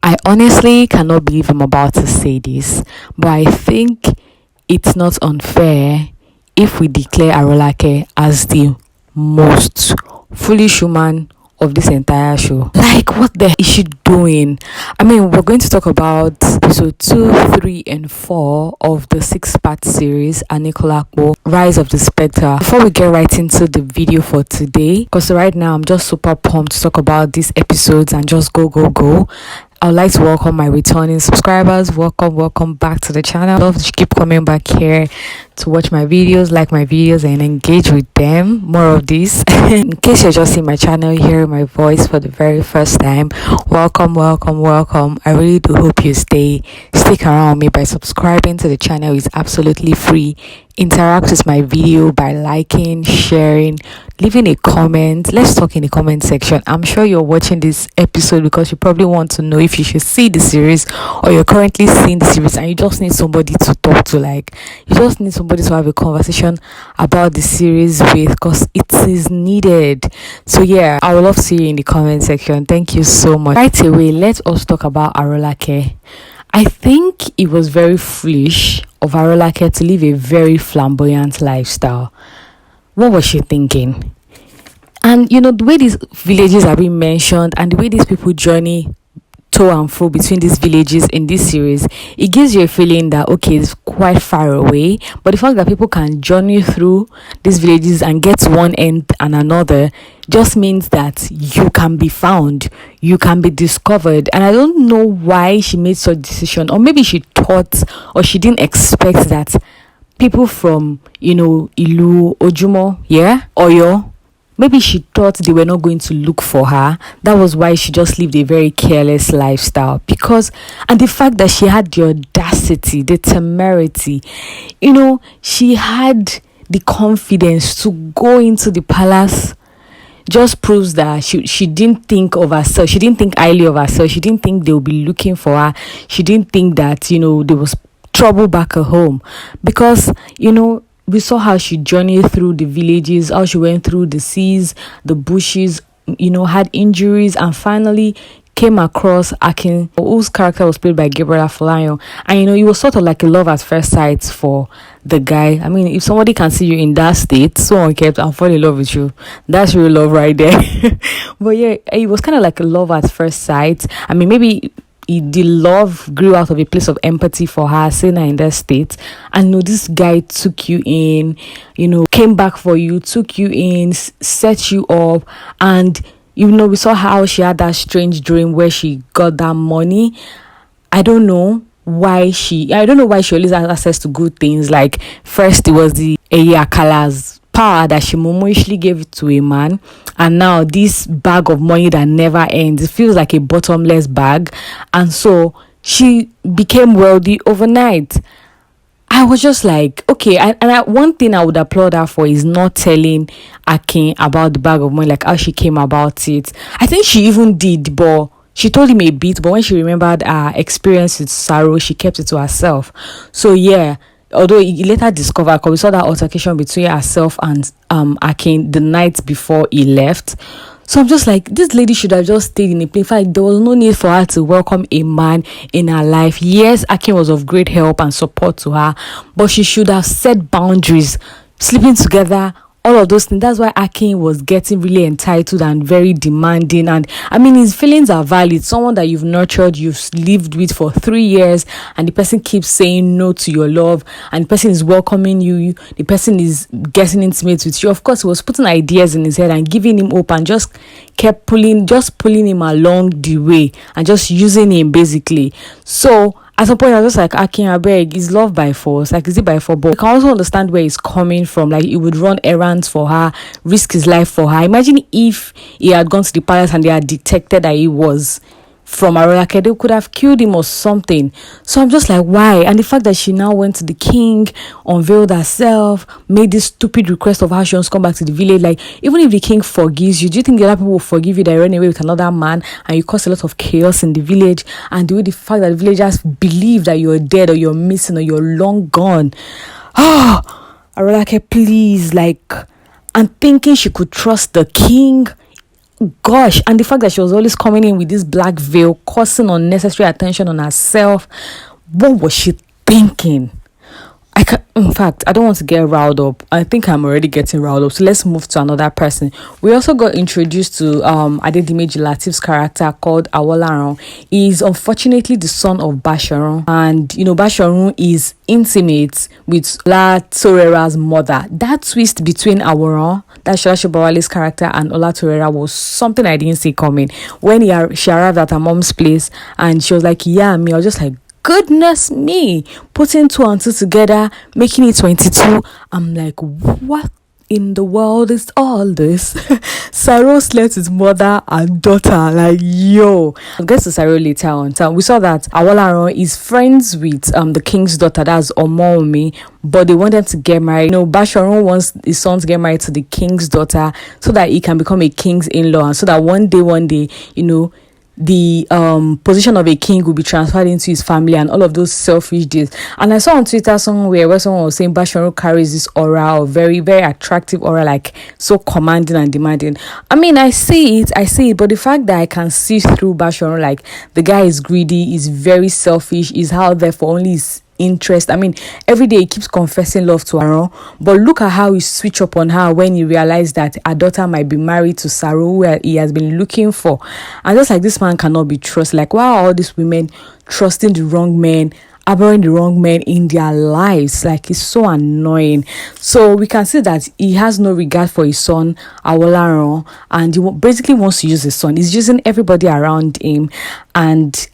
I honestly cannot believe I'm about to say this, but I think it's not unfair if we declare Arolake as the most foolish woman of this entire show. Like, what the is she doing? I mean, we're going to talk about episode 2, 3, and 4 of the 6-part series, Anikulapo, Rise of the Spectre. Before we get right into the video for today, because right now I'm just super pumped to talk about these episodes and just go. I would like to welcome my returning subscribers. Welcome back to the channel. Love to keep coming back here to watch my videos, like my videos, and engage with them. More of this. In case you're just in my channel, hearing my voice for the very first time, welcome. I really do hope you stick around me by subscribing to the channel. It's absolutely free. Interact with my video by liking, sharing, leaving a comment. Let's talk in the comment section. I'm sure you're watching this episode because you probably want to know if you should see the series, or you're currently seeing the series and you just need somebody to talk to. Like, you just need somebody to have a conversation about the series with, because it is needed. So yeah, I would love to see you in the comment section. Thank you so much. Right away, let us talk about Arolake. I think it was very foolish of Arolake to live a very flamboyant lifestyle. What was she thinking? And you know, the way these villages are being mentioned and the way these people journey to and fro between these villages in this series, it gives you a feeling that okay, it's quite far away, but the fact that people can journey through these villages and get to one end and another just means that you can be found, you can be discovered. And I don't know why she made such a decision, or maybe she thought, or she didn't expect that people from, Ilu, Ojumo, Oyo, maybe she thought they were not going to look for her. That was why she just lived a very careless lifestyle. And the fact that she had the audacity, the temerity, she had the confidence to go into the palace, just proves that she didn't think of herself. She didn't think highly of herself. She didn't think they would be looking for her. She didn't think that, there was trouble back at home. Because, we saw how she journeyed through the villages, how she went through the seas, the bushes, had injuries, and finally came across Akin, whose character was played by Gabriel Afolayan. And it was sort of like a love at first sight for the guy. I mean, if somebody can see you in that state, so unkept, and fall in love with you, that's real love right there. But yeah, it was kind of like a love at first sight. I mean, maybe the love grew out of a place of empathy for her, seeing her in that state. And this guy took you in, came back for you, took you in, set you up. And we saw how she had that strange dream where she got that money. I don't know why she always has access to good things. Like, first it was the Eyakala's power that she momishly gave it to a man, and now this bag of money that never ends. It feels like a bottomless bag, and so she became wealthy overnight. I was just like, okay, one thing I would applaud her for is not telling Akin about the bag of money, like how she came about it. I think she even did, but she told him a bit, but when she remembered her experience with Saro, she kept it to herself. So yeah, although he later discovered, because we saw that altercation between herself and Akin the night before he left. So I'm just like, this lady should have just stayed in a place. In fact, there was no need for her to welcome a man in her life. Yes, Akin was of great help and support to her, but she should have set boundaries, sleeping together, all of those things. That's why Akin was getting really entitled and very demanding. And I mean, his feelings are valid. Someone that you've nurtured, you've lived with for 3 years, and the person keeps saying no to your love, and the person is welcoming you, the person is getting intimate with you. Of course, he was putting ideas in his head and giving him hope, and just kept pulling him along the way and just using him basically. So at some point, I was just like, Akin, I beg, is love by force? Like, is it by force? But I can also understand where he's coming from. Like, he would run errands for her, risk his life for her. Imagine if he had gone to the palace and they had detected that he was from Arolake, they could have killed him or something. So I'm just like, why? And the fact that she now went to the king, unveiled herself, made this stupid request of how she wants to come back to the village. Like, even if the king forgives you, do you think the other people will forgive you that you ran away with another man and you caused a lot of chaos in the village? And the fact that the villagers believe that you're dead, or you're missing, or you're long gone. Arolake, please, like, and thinking she could trust the king Gosh, and the fact that she was always coming in with this black veil, causing unnecessary attention on herself. What was she thinking? In fact, I don't want to get riled up. I think I'm already getting riled up. So let's move to another person. We also got introduced to Adedimeji Lateef's character called Awolaran. He is unfortunately the son of Basharun. And, Basharun is intimate with Ola Torera's mother. That twist between Aworan, that's Sobowale's character, and Ola Torera was something I didn't see coming. When she arrived at her mom's place and she was like, yeah, me, I was just like, goodness me, putting 2 and 2 together, making it 22. I'm like, what in the world is all this? Saro slept with mother and daughter. Like, yo. I'll get to Saro later on. So we saw that Awolaran is friends with the king's daughter, that's Omomi, but they want them to get married. Basharun wants his son to get married to the king's daughter so that he can become a king's in-law, and so that one day, the position of a king will be transferred into his family and all of those selfish deeds. And I saw on Twitter somewhere where someone was saying Basharun carries this aura of very, very attractive aura, like so commanding and demanding. I mean, I see it, but the fact that I can see through Basharun, like the guy is greedy, is very selfish, is out there for only his interest. I mean, every day he keeps confessing love to Aaron, but look at how he switched up on her when he realized that her daughter might be married to Saro, who he has been looking for. And just like, this man cannot be trusted. Like, why are all these women trusting the wrong men, harboring the wrong men in their lives? Like, it's so annoying. So we can see that he has no regard for his son Awolaran, and he basically wants to use his son. He's using everybody around him, and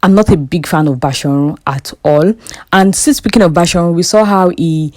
I'm not a big fan of Basharun at all. And since speaking of Basharun, we saw how he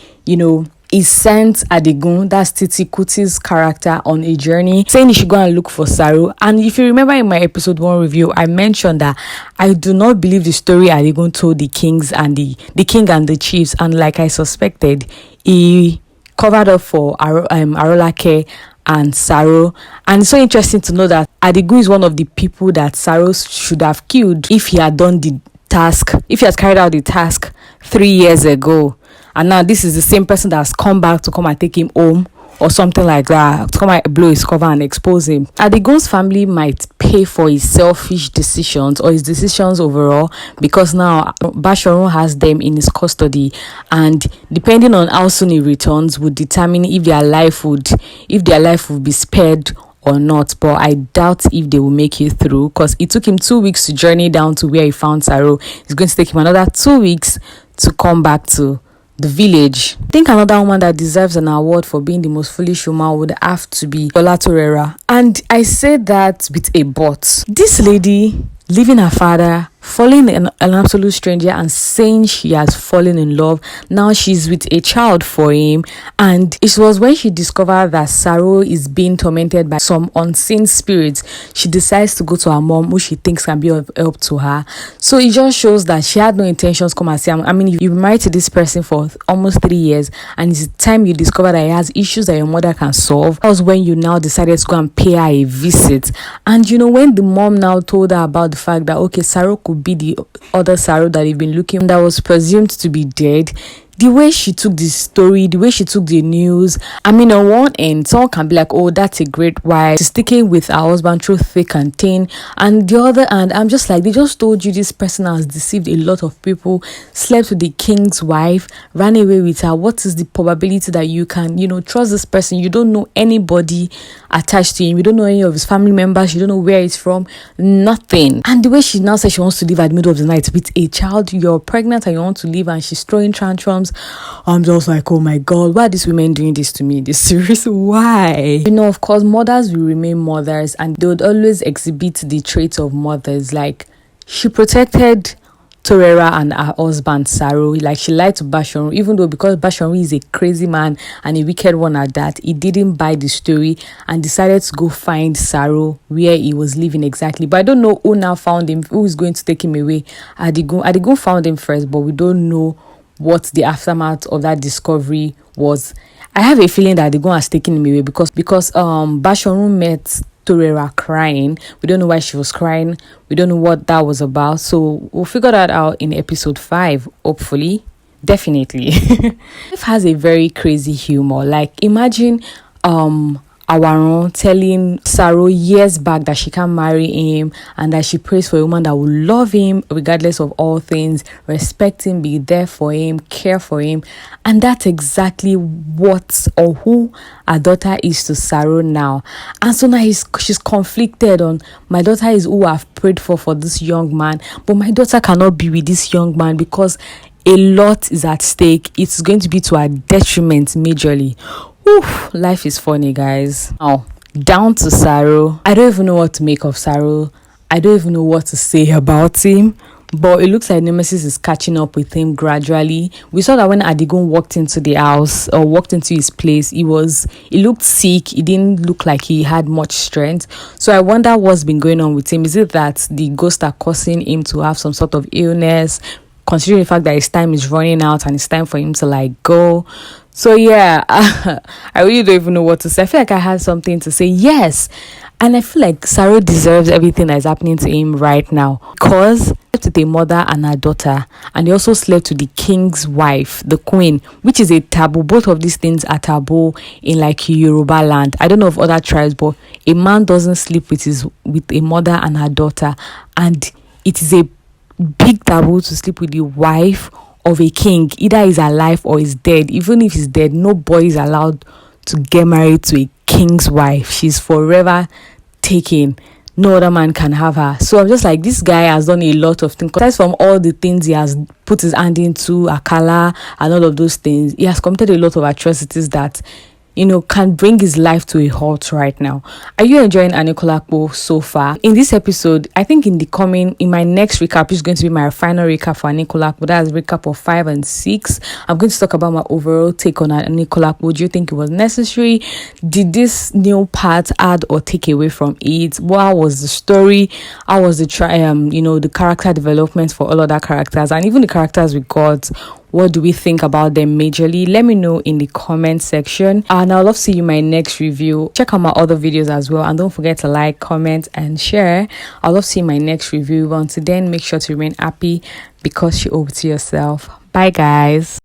sent Adigun, that's Titi Kuti's character, on a journey, saying he should go and look for Saro. And if you remember in my episode 1 review, I mentioned that I do not believe the story Adigun told the kings and the king and the chiefs. And like I suspected, he covered up for Arolake and Saro. And it's so interesting to know that Adigun is one of the people that Saro should have killed if he had done the task, if he had carried out the task 3 years ago. And now this is the same person that has come back to come and take him home or something like that, to come and blow his cover and expose him. Adigun's family might pay for his selfish decisions or his decisions overall, because now Basharun has them in his custody, and depending on how soon he returns would determine if their life would be spared or not. But I doubt if they will make it through, because it took him 2 weeks to journey down to where he found Saro. It's going to take him another 2 weeks to come back to the village. I think another woman that deserves an award for being the most foolish woman would have to be Ola Torera. And I say that with a but. This lady, leaving her father, falling in an absolute stranger, and saying she has fallen in love. Now she's with a child for him, and it was when she discovered that Saro is being tormented by some unseen spirits, she decides to go to her mom, who she thinks can be of help to her. So it just shows that she had no intentions to come and say, I mean, if you've been married to this person for almost 3 years, and it's the time you discover that he has issues that your mother can solve, that was when you now decided to go and pay her a visit. And when the mom now told her about the fact that, okay, Saro could be the other Saro that they've been looking, that was presumed to be dead, the way she took this story, the way she took the news, I mean, on one end, someone can be like, oh, that's a great wife, she's sticking with her husband through thick and thin. And the other end, I'm just like, they just told you this person has deceived a lot of people, slept with the king's wife, ran away with her. What is the probability that you can, trust this person? You don't know anybody attached to him. You don't know any of his family members. You don't know where he's from. Nothing. And the way she now says she wants to leave at the middle of the night with a child, you're pregnant and you want to leave, and she's throwing tantrums. I'm just like, oh my God, why are these women doing this to me? This series, why? Of course, mothers will remain mothers, and they would always exhibit the traits of mothers. Like, she protected Torera and her husband Saro. Like, she lied to Basharun, even though, because Basharun is a crazy man and a wicked one at that, he didn't buy the story and decided to go find Saro where he was living exactly. But I don't know who now found him, who is going to take him away. Adigun found him first, but we don't know what the aftermath of that discovery was. I have a feeling that Adigun has taken him away because Basharun met Torera crying. We don't know why she was crying. We don't know what that was about. So we'll figure that out in episode 5, hopefully. Definitely. It has a very crazy humor. Like, imagine Awaron telling Saro years back that she can't marry him and that she prays for a woman that will love him regardless of all things, respect him, be there for him, care for him. And that's exactly what or who her daughter is to Saro now. And so now she's conflicted on, my daughter is who I've prayed for this young man, but my daughter cannot be with this young man because a lot is at stake. It's going to be to her detriment majorly. Oof, life is funny, guys. Now, down to Saro. I don't even know what to make of Saro. I don't even know what to say about him. But it looks like Nemesis is catching up with him gradually. We saw that when Adigun walked into the house or walked into his place, he looked sick. He didn't look like he had much strength. So I wonder what's been going on with him. Is it that the ghosts are causing him to have some sort of illness, considering the fact that his time is running out and it's time for him to go? So yeah, I really don't even know what to say. I feel like I had something to say. Yes. And I feel like Saro deserves everything that is happening to him right now, because he slept with a mother and a daughter, and he also slept with the king's wife, the queen, which is a taboo. Both of these things are taboo in Yoruba land. I don't know of other tribes, but a man doesn't sleep with a mother and her daughter, and it is a big taboo to sleep with the wife of a king. Either he's alive or he's dead. Even if he's dead, no boy is allowed to get married to a king's wife. She's forever taken. No other man can have her. So I'm just like, this guy has done a lot of things. Aside from all the things he has put his hand into, Akala and all of those things, he has committed a lot of atrocities that can bring his life to a halt right now. Are you enjoying Anikulapo so far? In this episode, I think in my next recap, is going to be my final recap for Anikulapo. That's recap of 5 and 6. I'm going to talk about my overall take on Anikulapo. Do you think it was necessary? Did this new part add or take away from it? What was the story? How was the the character development for all other characters and even the characters we got? What do we think about them majorly? Let me know in the comment section. And I'll love to see you in my next review. Check out my other videos as well. And don't forget to like, comment, and share. I'll love to see you in my next review. But until then, make sure to remain happy because you owe it to yourself. Bye, guys.